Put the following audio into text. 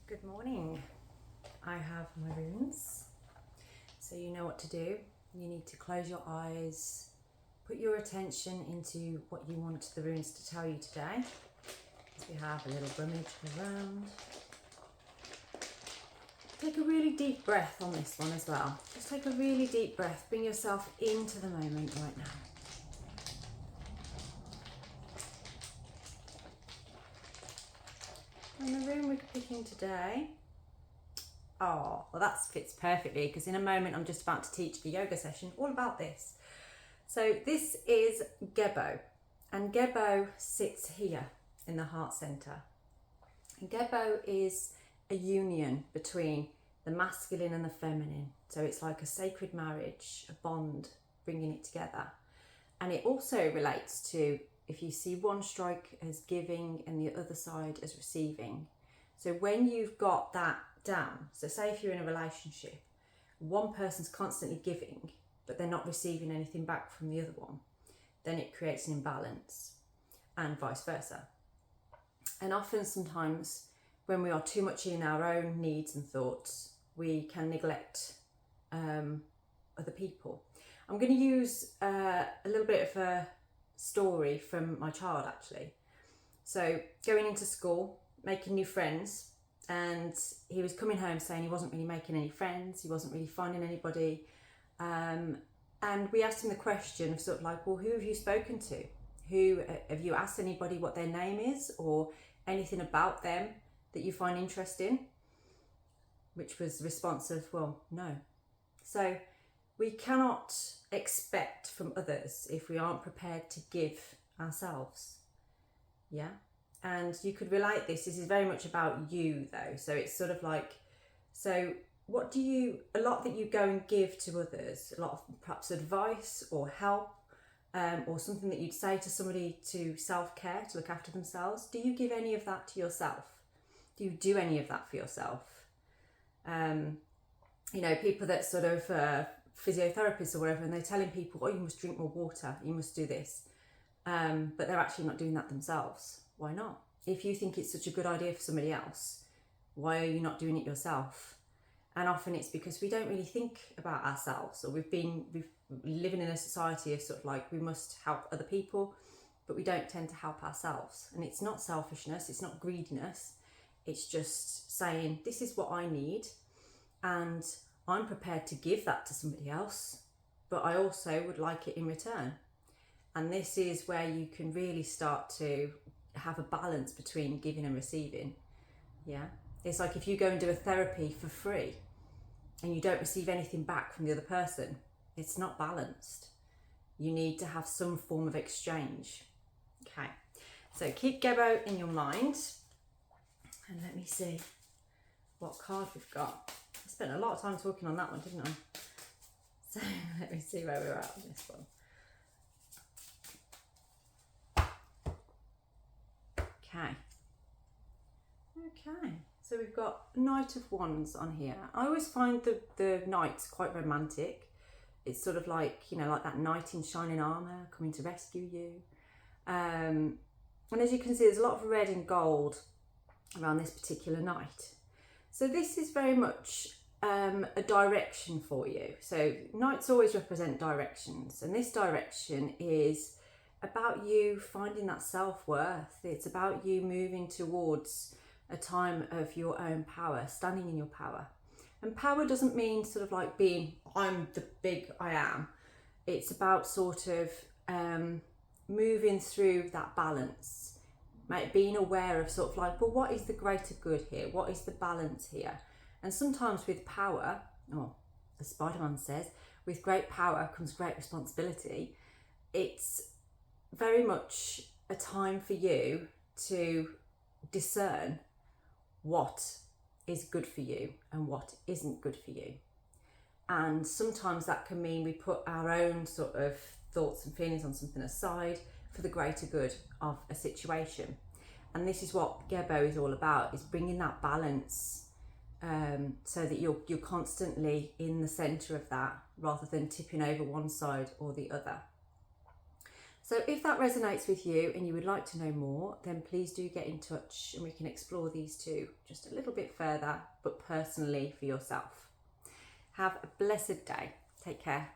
Good morning. I have my runes, so you know what to do. You need to close your eyes, put your attention into what you want the runes to tell you today. As we have a little rummage around. Take a really deep breath on this one as well. Just take a really deep breath. Bring yourself into the moment right now. And the rune we're picking today, oh, well that fits perfectly because in a moment I'm just about to teach a yoga session all about this. So this is Gebo, and Gebo sits here in the heart center. And Gebo is a union between the masculine and the feminine. So it's like a sacred marriage, a bond, bringing it together. And it also relates to, if you see one strike as giving and the other side as receiving. So when you've got that down, so say if you're in a relationship, one person's constantly giving, but they're not receiving anything back from the other one, then it creates an imbalance, and vice versa. And often sometimes when we are too much in our own needs and thoughts, we can neglect other people. I'm going to use a little bit of a story from my child actually. So going into school, making new friends, and he was coming home saying he wasn't really making any friends, he wasn't really finding anybody, and we asked him the question of sort of like, well, who have you spoken to? Who have you asked anybody what their name is or anything about them that you find interesting? Which was the response of, well, no. So we cannot expect from others if we aren't prepared to give ourselves. Yeah. And you could relate this is very much about you though. So it's sort of like, so what do you, a lot that you go and give to others, a lot of perhaps advice or help, or something that you'd say to somebody to self-care, to look after themselves. Do you give any of that to yourself? Do you do any of that for yourself? You know, people that sort of physiotherapists or whatever, and they're telling people, oh, you must drink more water, you must do this. But they're actually not doing that themselves. Why not? If you think it's such a good idea for somebody else, why are you not doing it yourself? And often it's because we don't really think about ourselves, or we've living in a society of sort of like, we must help other people, but we don't tend to help ourselves. And it's not selfishness, it's not greediness. It's just saying, this is what I need, and I'm prepared to give that to somebody else, but I also would like it in return. And this is where you can really start to have a balance between giving and receiving. Yeah. It's like if you go and do a therapy for free and you don't receive anything back from the other person, it's not balanced. You need to have some form of exchange. Okay. So keep Gebo in your mind. And let me see what card we've got. I spent a lot of time talking on that one, didn't I? So let me see where we're at on this one. Okay, so we've got Knight of Wands on here. I always find the knights quite romantic. It's sort of like, you know, like that knight in shining armour coming to rescue you. And as you can see, there's a lot of red and gold around this particular knight. So this is very much a direction for you. So knights always represent directions, and this direction is about you finding that self-worth. It's about you moving towards a time of your own power, standing in your power. And power doesn't mean sort of like being, I'm the big I am. It's about sort of moving through that balance, being aware of sort of like, well, what is the greater good here? What is the balance here? And sometimes with power, or as Spider-Man says, with great power comes great responsibility. It's very much a time for you to discern what is good for you and what isn't good for you. And sometimes that can mean we put our own sort of thoughts and feelings on something aside for the greater good of a situation. And this is what Gebo is all about, is bringing that balance, so that you're constantly in the center of that rather than tipping over one side or the other. So if that resonates with you and you would like to know more, then please do get in touch and we can explore these two just a little bit further, but personally for yourself. Have a blessed day. Take care.